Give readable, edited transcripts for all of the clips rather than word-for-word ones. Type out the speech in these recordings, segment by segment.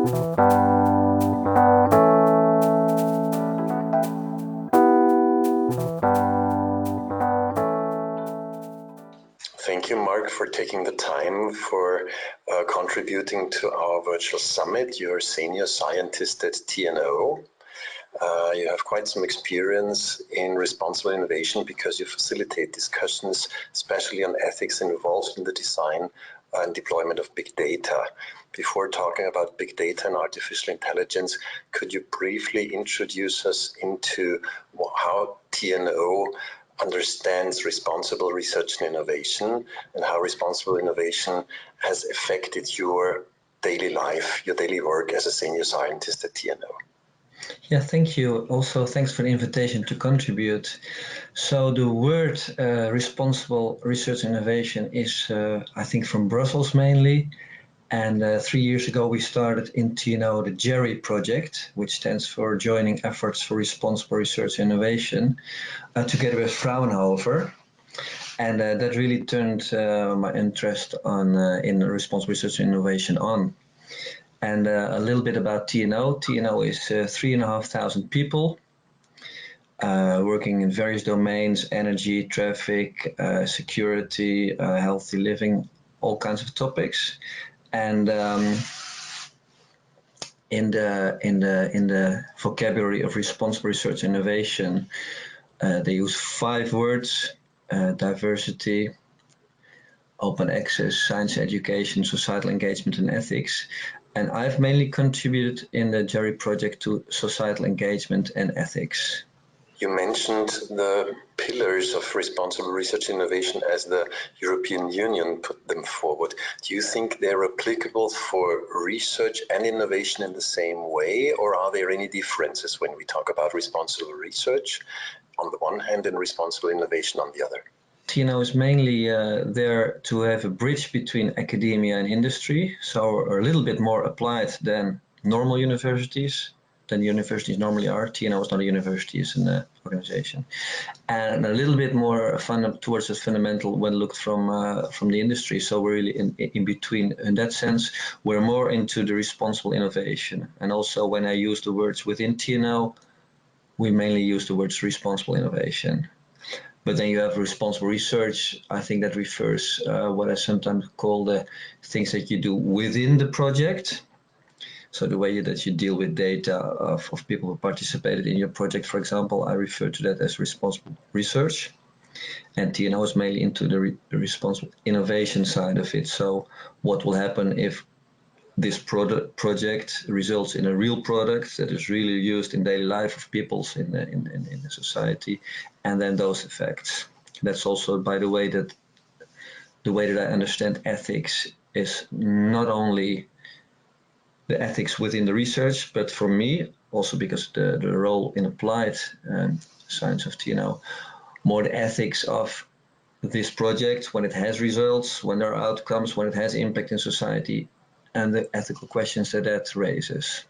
Thank you, Marc, for taking the time for contributing to our virtual summit. You're a senior scientist at TNO. You have quite some experience in responsible innovation because you facilitate discussions, especially on ethics involved in the design and deployment of big data. Before talking about big data and artificial intelligence, could you briefly introduce us into how TNO understands responsible research and innovation, and how responsible innovation has affected your daily life, your daily work as a senior scientist at TNO? Yeah, thank you. Also, thanks for the invitation to contribute. So the word responsible research and innovation is, I think, from Brussels mainly. And 3 years ago, we started in TNO the JERRY project, which stands for Joining Efforts for Responsible Research and Innovation, together with Fraunhofer. And that really turned my interest in responsible research and innovation on. And a little bit about TNO. TNO is 3,500 people working in various domains: energy, traffic, security, healthy living, all kinds of topics. And in the vocabulary of responsible research and innovation, they use 5 words: diversity, open access, science education, societal engagement, and ethics. And I've mainly contributed in the JERRY project to societal engagement and ethics. You mentioned the pillars of responsible research and innovation as the European Union put them forward. Do you think they're applicable for research and innovation in the same way, or are there any differences when we talk about responsible research on the one hand and responsible innovation on the other? TNO is mainly there to have a bridge between academia and industry, so a little bit more applied than normal universities, than universities normally are. TNO is not a university, it's an organization. And a little bit more towards the fundamental when looked from the industry, so we're really in between. In that sense, we're more into the responsible innovation. And also when I use the words within TNO, we mainly use the words responsible innovation. But then you have responsible research. I think that refers what I sometimes call the things that you do within the project. So the way that you deal with data of people who participated in your project, for example, I refer to that as responsible research. And TNO is mainly into the responsible innovation side of it. So what will happen if this project results in a real product that is really used in daily life of people in the society, and then those effects. That's also, by the way, that I understand ethics is not only the ethics within the research, but for me, also because the role in applied science of TNO, more the ethics of this project when it has results, when there are outcomes, when it has impact in society, and the ethical questions that raises.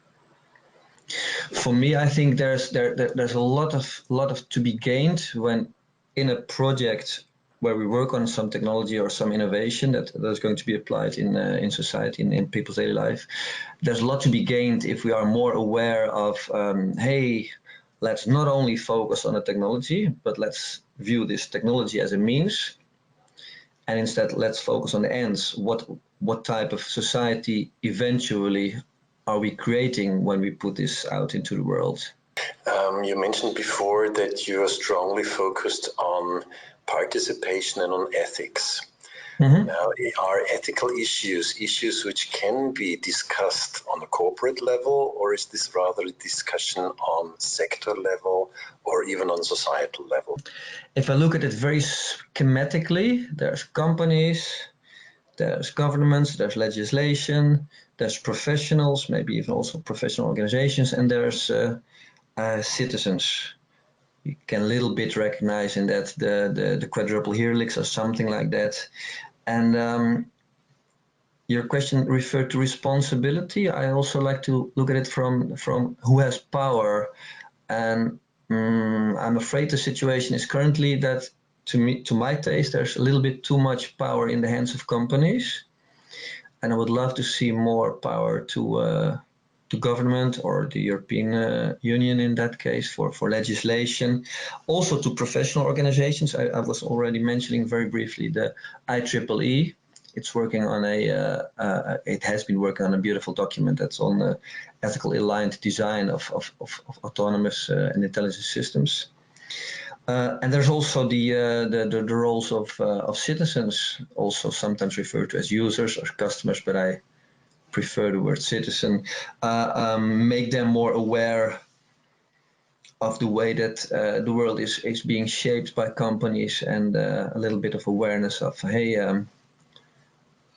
For me, I think there's a lot of to be gained when in a project where we work on some technology or some innovation that's going to be applied in society, in people's daily life. There's a lot to be gained if we are more aware of, hey, let's not only focus on the technology, but let's view this technology as a means, and instead let's focus on the ends. What type of society eventually are we creating when we put this out into the world? You mentioned before that you are strongly focused on participation and on ethics. Mm-hmm. Now, are ethical issues which can be discussed on a corporate level, or is this rather a discussion on sector level or even on societal level? If I look at it very schematically, there's companies, there's governments, there's legislation, there's professionals, maybe even also professional organizations, and there's citizens. You can a little bit recognize in that the quadruple helix or something like that. And your question referred to responsibility. I also like to look at it from who has power. And I'm afraid the situation is currently that, to my taste, there's a little bit too much power in the hands of companies. And I would love to see more power to to government or the European Union in that case for legislation, also to professional organizations. I was already mentioning very briefly the IEEE. It's working on it has been working on a beautiful document that's on the ethical aligned design of autonomous and intelligent systems. And there's also the roles of citizens, also sometimes referred to as users or customers, but I prefer the word citizen. Make them more aware of the way that the world is being shaped by companies, and a little bit of awareness of, hey,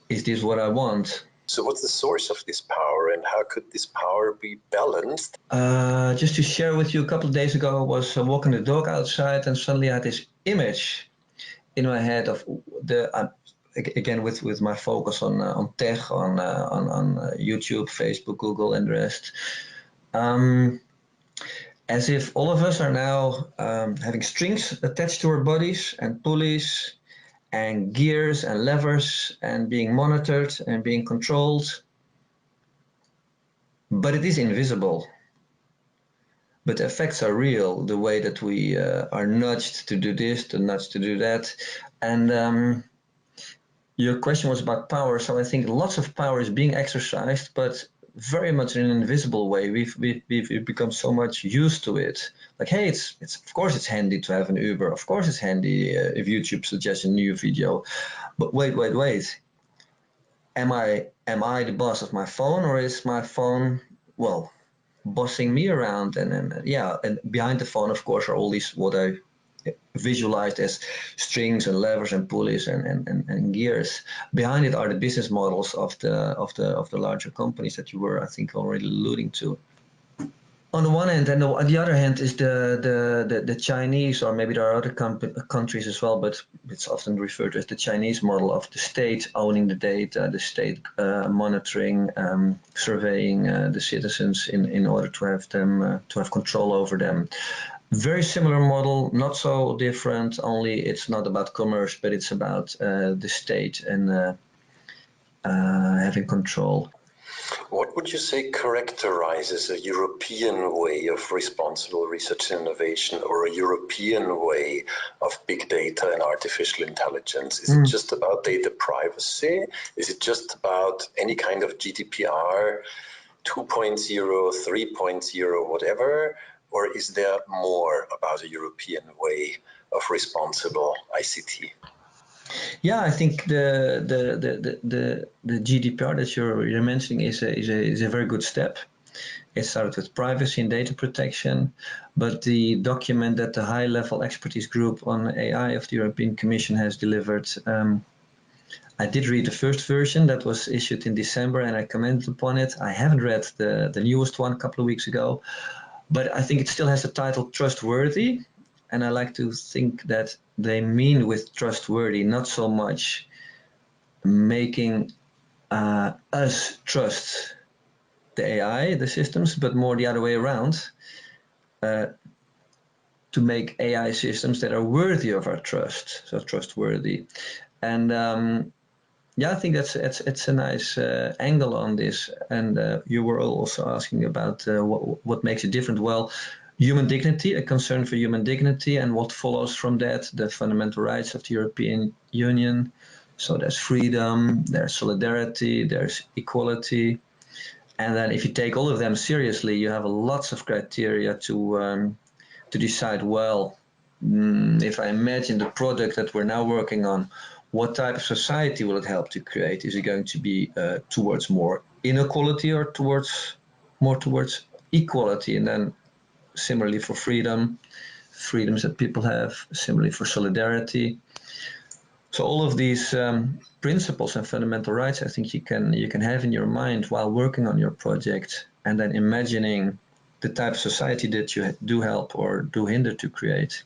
is this what I want? So what's the source of this power, and how could this power be balanced? Just to share with you, a couple of days ago I was walking the dog outside, and suddenly I had this image in my head of the again with my focus on tech, on YouTube, Facebook, Google, and the rest. As if all of us are now having strings attached to our bodies and pulleys and gears and levers and being monitored and being controlled, but it is invisible. But the effects are real, the way that we are nudged to do this, to nudged to do that. And your question was about power, so I think lots of power is being exercised, but very much in an invisible way. We've become so much used to it. Like, hey, it's of course it's handy to have an Uber. Of course it's handy if YouTube suggests a new video. But wait. Am I the boss of my phone, or is my phone, well, bossing me around? And yeah, and behind the phone, of course, are all these what I visualized as strings and levers and pulleys and gears. Behind it are the business models of the larger companies that you were, I think, already alluding to. On the one hand, and on the other hand is the Chinese, or maybe there are other countries as well, but it's often referred to as the Chinese model of the state owning the data, the state monitoring, surveying the citizens in order to have them to have control over them. Very similar model, not so different, only it's not about commerce, but it's about the state and having control. What would you say characterizes a European way of responsible research and innovation, or a European way of big data and artificial intelligence? Is it just about data privacy? Is it just about any kind of GDPR 2.0, 3.0, whatever? Or is there more about a European way of responsible ICT? Yeah, I think the GDPR that you're mentioning is a very good step. It started with privacy and data protection, but the document that the high-level expertise group on AI of the European Commission has delivered, I did read the first version that was issued in December, and I commented upon it. I haven't read the newest one a couple of weeks ago, but I think it still has the title Trustworthy. And I like to think that they mean with trustworthy not so much making us trust the AI, the systems, but more the other way around, to make AI systems that are worthy of our trust, so trustworthy. And yeah, I think it's a nice angle on this. And you were also asking about what makes it different. Well, human dignity, a concern for human dignity, and what follows from that, the fundamental rights of the European Union. So there's freedom, there's solidarity, there's equality. And then if you take all of them seriously, you have lots of criteria to decide, well, if I imagine the product that we're now working on, what type of society will it help to create? Is it going to be towards more inequality or more towards equality? And then similarly for freedoms that people have, similarly for solidarity. So all of these principles and fundamental rights, I think you can have in your mind while working on your project, and then imagining the type of society that you do help or do hinder to create.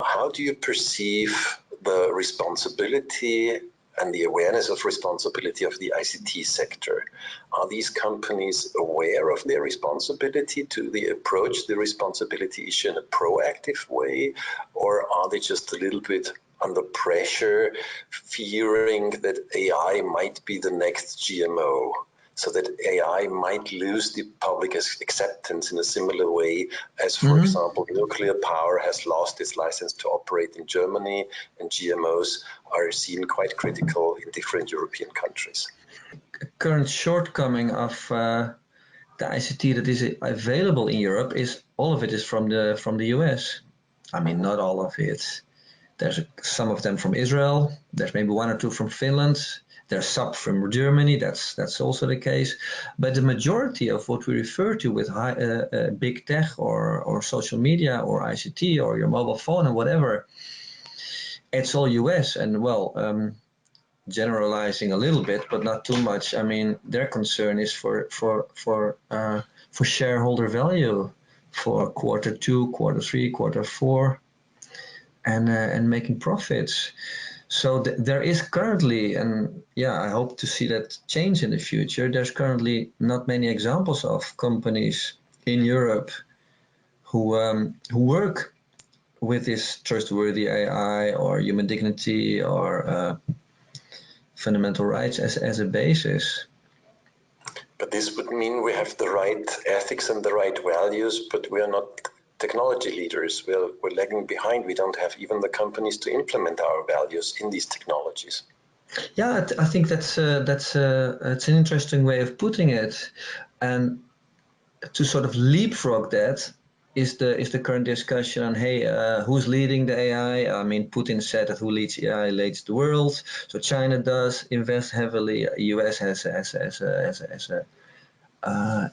How do you perceive the responsibility and the awareness of responsibility of the ICT sector? Are these companies aware of their responsibility? Do they approach the responsibility issue in a proactive way, or are they just a little bit under pressure, fearing that AI might be the next GMO? so that AI might lose the public acceptance in a similar way as, for example, nuclear power has lost its license to operate in Germany, and GMOs are seen quite critical in different European countries. Current shortcoming of the ICT that is available in Europe is all of it is from the US. I mean, not all of it. There's some of them from Israel. There's maybe one or two from Finland. There's some from Germany. That's also the case. But the majority of what we refer to with big tech or social media or ICT or your mobile phone and whatever, it's all US. And well, generalizing a little bit, but not too much. I mean, their concern is for shareholder value for Q2, Q3, Q4, and making profits. So there is currently, and yeah, I hope to see that change in the future. There's currently not many examples of companies in Europe who work with this trustworthy AI or human dignity or fundamental rights as a basis. But this would mean we have the right ethics and the right values, but we are not technology leaders. We're lagging behind. We don't have even the companies to implement our values in these technologies. Yeah, I think that's an interesting way of putting it, and to sort of leapfrog that is the current discussion on, hey, who's leading the AI? I mean, Putin said that who leads AI leads the world. So China does invest heavily. US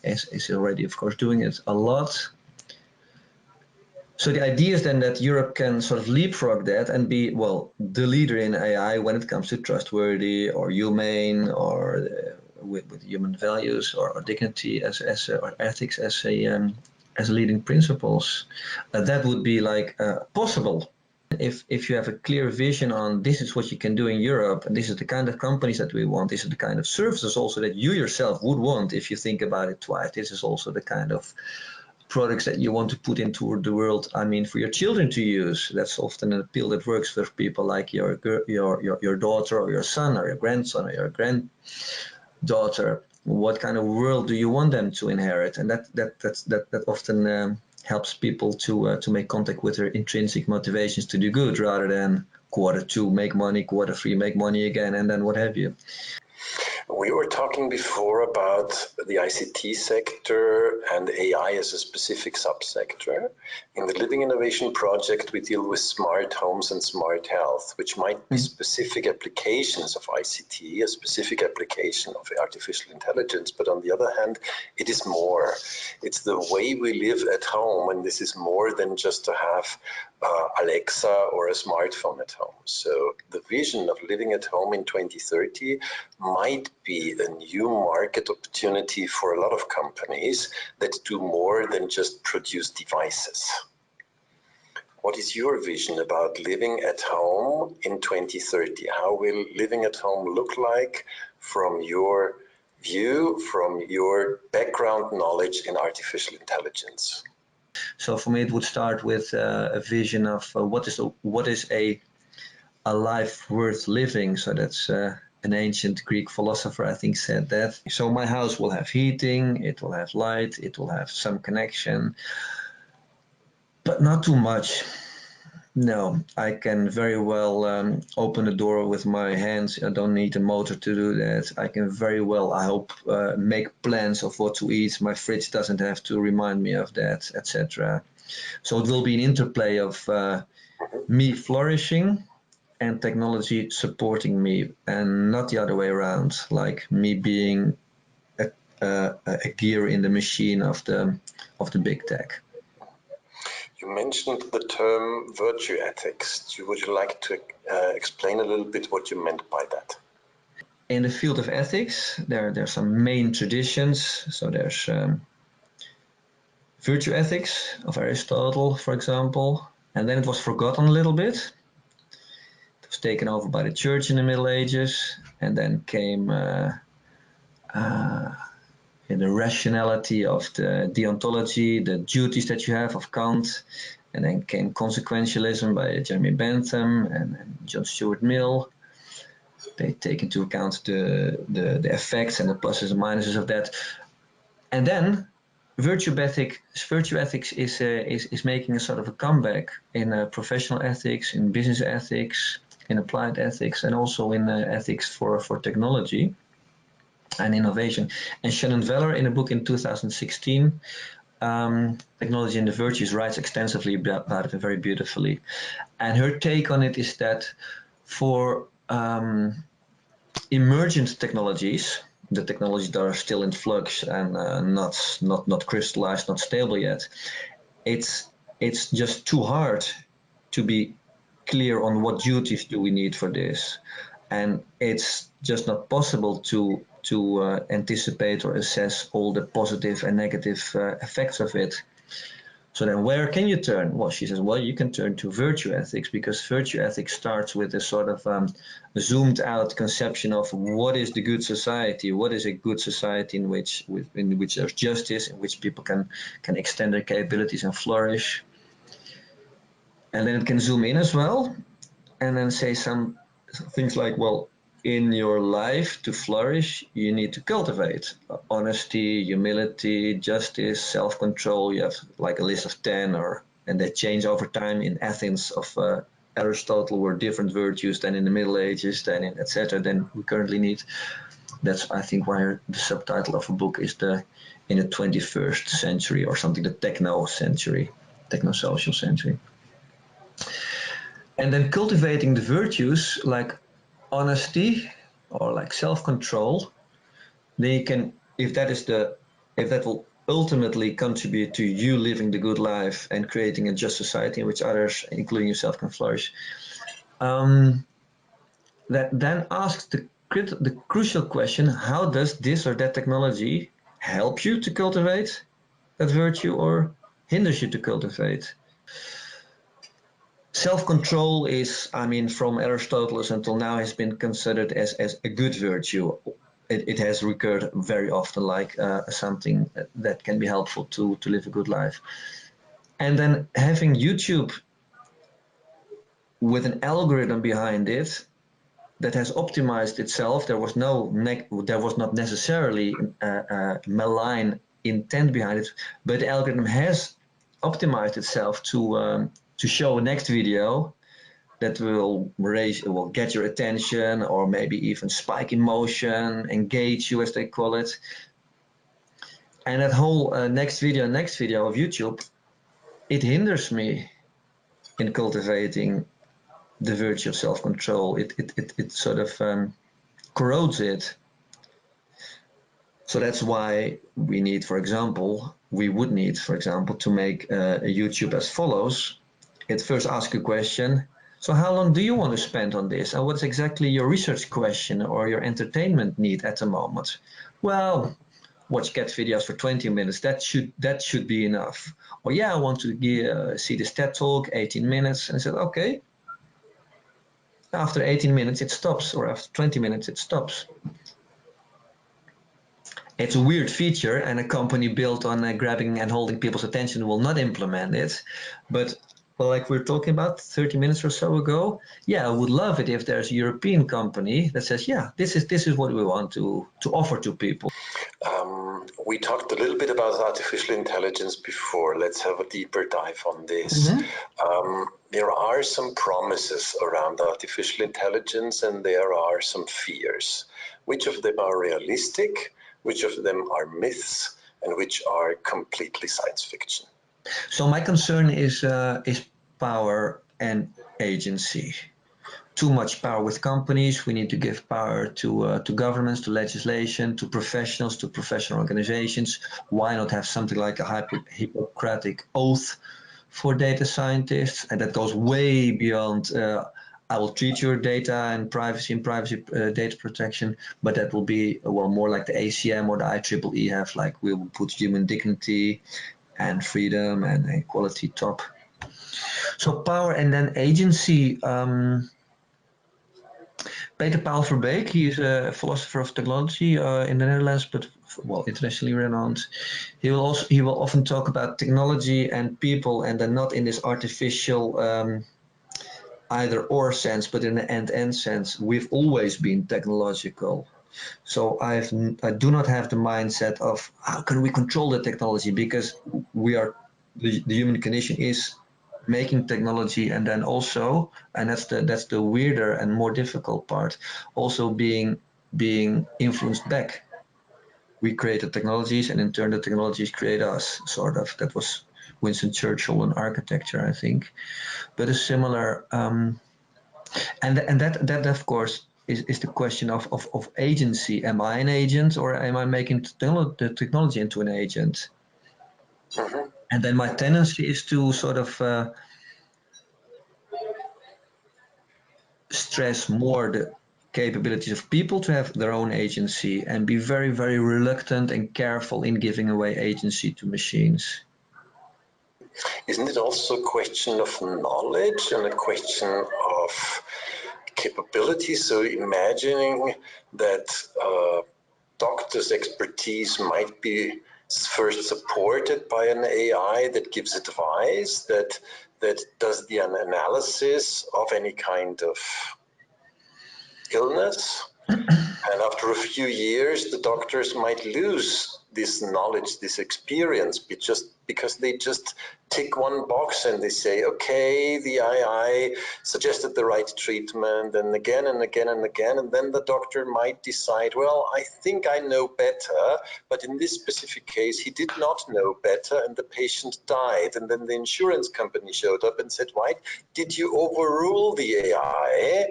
is already, of course, doing it a lot. So the idea is then that Europe can sort of leapfrog that and be, well, the leader in AI when it comes to trustworthy or humane or with human values or dignity or ethics as leading principles. That would be like possible if you have a clear vision on this is what you can do in Europe, and this is the kind of companies that we want, this is the kind of services also that you yourself would want if you think about it twice. This is also the kind of products that you want to put into the world. I mean, for your children to use. That's often an appeal that works for people like your daughter or your son or your grandson or your granddaughter. What kind of world do you want them to inherit? And that often helps people to make contact with their intrinsic motivations to do good, rather than Q2 make money, Q3 make money again, and then what have you. We were talking before about the ICT sector and AI as a specific subsector. In the Living Innovation Project, we deal with smart homes and smart health, which might be specific applications of ICT, a specific application of artificial intelligence. But on the other hand, it is more. It's the way we live at home, and this is more than just to have Alexa or a smartphone at home. So the vision of living at home in 2030 might be a new market opportunity for a lot of companies that do more than just produce devices. What is your vision about living at home in 2030? How will living at home look like from your view, from your background knowledge in artificial intelligence? So for me, it would start with a vision of what is a life worth living. So that's an ancient Greek philosopher, I think, said that. So my house will have heating, it will have light, it will have some connection, but not too much. No, I can very well open the door with my hands. I don't need a motor to do that. I can very well, I hope, make plans of what to eat. My fridge doesn't have to remind me of that, etc. So it will be an interplay of me flourishing and technology supporting me, and not the other way around, like me being a gear in the machine of the big tech. You mentioned the term virtue ethics. Would you like to explain a little bit what you meant by that? In the field of ethics, there are some main traditions. So there's virtue ethics of Aristotle, for example, and then it was forgotten a little bit. It was taken over by the church in the Middle Ages, and then came the rationality of the deontology, the duties that you have of Kant, and then came consequentialism by Jeremy Bentham and John Stuart Mill. They take into account the effects and the pluses and minuses of that. And then virtue ethics is making a sort of a comeback in professional ethics, in business ethics, in applied ethics, and also in ethics for technology and innovation. And Shannon Veller, in a book in 2016, Technology and the Virtues, writes extensively about it very beautifully. And her take on it is that for emergent technologies, the technologies that are still in flux and not crystallized, not stable yet, it's just too hard to be clear on what duties do we need for this, and it's just not possible to anticipate or assess all the positive and negative effects of it. So then where can you turn? Well, she says, well, you can turn to virtue ethics, because virtue ethics starts with a sort of zoomed out conception of what is the good society, what is a good society in which there's justice, in which people can extend their capabilities and flourish. And then it can zoom in as well, and then say some things like, well, in your life to flourish, you need to cultivate honesty, humility, justice, self-control. You have like a list of 10, and they change over time. In Athens of Aristotle were different virtues than in the Middle Ages, than in etc. than we currently need. That's, I think, why the subtitle of a book is in the 21st century or something, the techno-social century. And then cultivating the virtues like honesty or like self-control, they can, if that will ultimately contribute to you living the good life and creating a just society in which others, including yourself, can flourish, that then asks the crucial question: how does this or that technology help you to cultivate that virtue or hinders you to cultivate? Self-control is, I mean, from Aristotle until now has been considered as a good virtue. It has recurred very often like something that can be helpful to live a good life. And then having YouTube with an algorithm behind it that has optimized itself, there was not necessarily malign intent behind it, but the algorithm has optimized itself to show a next video that will get your attention, or maybe even spike emotion, engage you, as they call it. And that whole next video of YouTube, it hinders me in cultivating the virtue of self-control. It sort of corrodes it. So that's why we would need, for example, to make a YouTube as follows. It first asks a question. So how long do you want to spend on this? And what's exactly your research question or your entertainment need at the moment? Well, watch cat videos for 20 minutes. That should be enough. Or yeah, I want to see this TED talk, 18 minutes. And I said, okay. After 18 minutes, it stops, or after 20 minutes, it stops. It's a weird feature, and a company built on grabbing and holding people's attention will not implement it. But well, like we were talking about 30 minutes or so ago, yeah, I would love it if there's a European company that says, yeah, this is what we want to offer to people. We talked a little bit about artificial intelligence before. Let's have a deeper dive on this. Mm-hmm. There are some promises around artificial intelligence, and there are some fears. Which of them are realistic? Which of them are myths? And which are completely science fiction? So my concern is power and agency. Too much power with companies. We need to give power to governments, to legislation, to professionals, to professional organizations. Why not have something like a Hippocratic oath for data scientists? And that goes way beyond I will treat your data and privacy data protection, but that will be more like the ACM or the IEEE have, like we will put human dignity and freedom and equality top. So power and then agency. Peter Paul Verbeek, he is a philosopher of technology in the Netherlands, but internationally renowned. He will often talk about technology and people, and then not in this artificial either or sense, but in an end-end sense, we've always been technological. So I do not have the mindset of how can we control the technology, because the human condition is making technology, and then also, and that's the weirder and more difficult part, also being influenced back. We create the technologies, and in turn the technologies create us, sort of. That was Winston Churchill in architecture, I think. But a similar and that of course is the question of agency. Am I an agent, or am I making the technology into an agent? Mm-hmm. And then my tendency is to sort of stress more the capabilities of people to have their own agency, and be very, very reluctant and careful in giving away agency to machines. Isn't it also a question of knowledge and a question of capability? So imagining that doctors' expertise might be first supported by an AI that gives advice, that does the analysis of any kind of illness. And after a few years, the doctors might lose this knowledge, this experience, because they just tick one box and they say, okay, the AI suggested the right treatment, and again and again and again, and then the doctor might decide, well, I think I know better, but in this specific case, he did not know better, and the patient died. And then the insurance company showed up and said, why did you overrule the AI?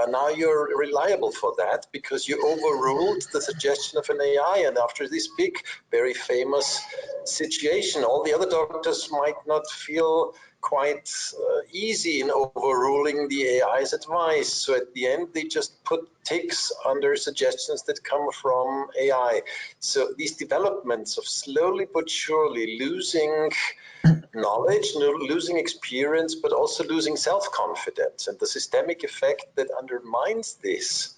Now you're reliable for that because you overruled the suggestion of an AI. And after this big, very famous situation, all the other doctors might not feel quite easy in overruling the AI's advice. So at the end, they just put ticks under suggestions that come from AI. So these developments of slowly but surely losing knowledge, losing experience, but also losing self-confidence, and the systemic effect that undermines this,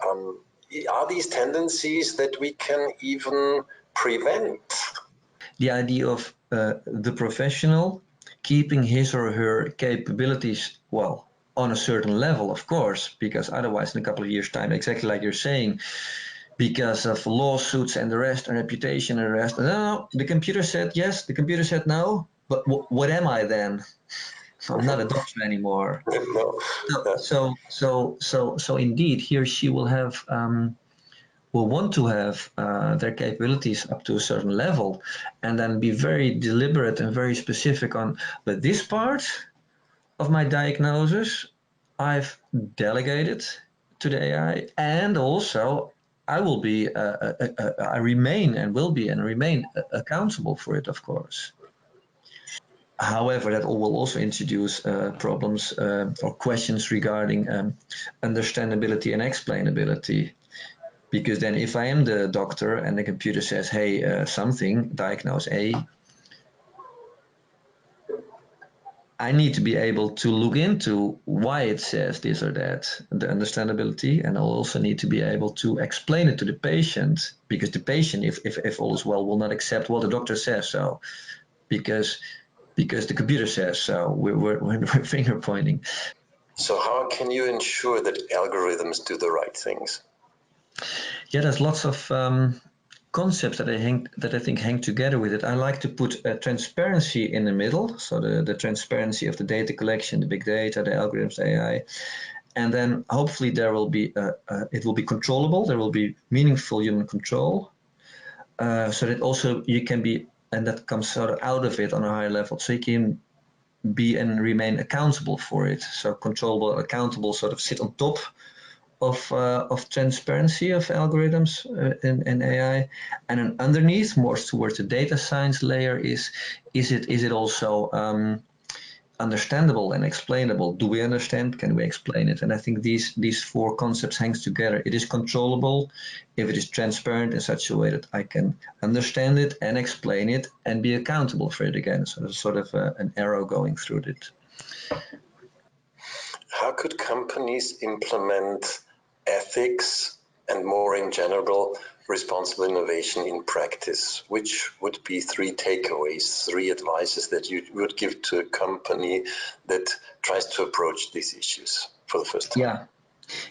are these tendencies that we can even prevent? The idea of the professional keeping his or her capabilities, well, on a certain level, of course, because otherwise in a couple of years' time, exactly like you're saying, because of lawsuits and the rest, and reputation and the rest, no, the computer said yes, the computer said no, but what am I then? I'm not a doctor anymore. No. So indeed, he or she will have will want to have their capabilities up to a certain level, and then be very deliberate and very specific on, but this part of my diagnosis I've delegated to the AI, and also I will be I remain and will be and remain accountable for it, of course. However, that will also introduce problems or questions regarding understandability and explainability. Because then if I am the doctor and the computer says, hey, something, diagnose A, I need to be able to look into why it says this or that, the understandability, and I'll also need to be able to explain it to the patient, because the patient, if all is well, will not accept what the doctor says so, because the computer says so. We're finger pointing. So how can you ensure that algorithms do the right things? Yeah, there's lots of concepts that I think hang together with it. I like to put transparency in the middle, so the transparency of the data collection, the big data, the algorithms, the AI, and then hopefully there will be it will be controllable. There will be meaningful human control, so that also you can be, and that comes sort of out of it on a higher level, so you can be and remain accountable for it. So controllable, accountable, sort of sit on top of transparency of algorithms in AI, and then underneath, more towards the data science layer, is it also understandable and explainable? Do we understand? Can we explain it? And I think these four concepts hangs together. It is controllable if it is transparent in such a way that I can understand it and explain it and be accountable for it again. So there's sort of an arrow going through it. How could companies implement ethics and, more in general, responsible innovation in practice, which would be 3 takeaways, 3 advices that you would give to a company that tries to approach these issues for the first time?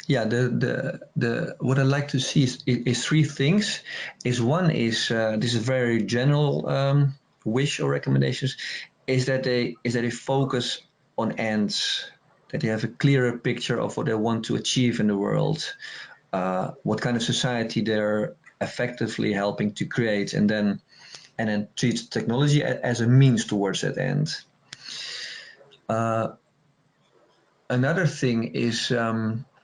Yeah. The what I like to see is 3 things. One is this is very general wish or recommendations, is that they focus on ends, that they have a clearer picture of what they want to achieve in the world, what kind of society they're effectively helping to create, and then treat technology as a means towards that end. Another thing is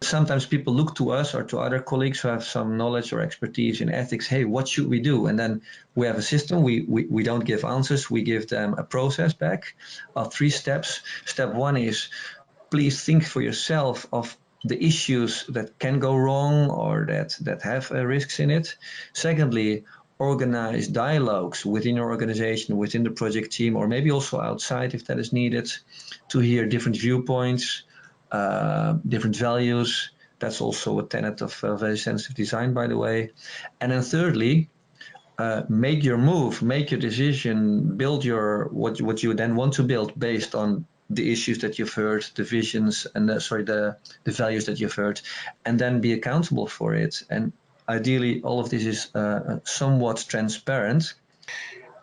sometimes people look to us or to other colleagues who have some knowledge or expertise in ethics. Hey, what should we do? And then we have a system. We don't give answers. We give them a process back of 3 steps. Step 1 is please think for yourself of the issues that can go wrong or that have risks in it. Secondly, organize dialogues within your organization, within the project team, or maybe also outside if that is needed, to hear different viewpoints, different values. That's also a tenet of very sensitive design, by the way. And then thirdly, make your move, make your decision, build your what you then want to build based on the issues that you've heard, the visions, and the values that you've heard, and then be accountable for it. And ideally, all of this is somewhat transparent.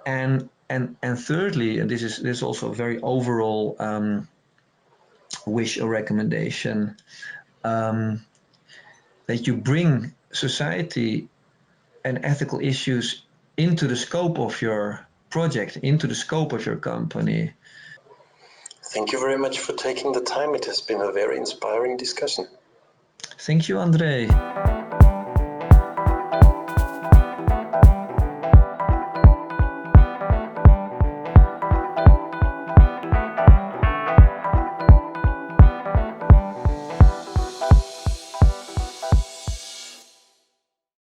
And thirdly, and this is also a very overall wish or recommendation, that you bring society and ethical issues into the scope of your project, into the scope of your company. Thank you very much for taking the time. It has been a very inspiring discussion. Thank you, André.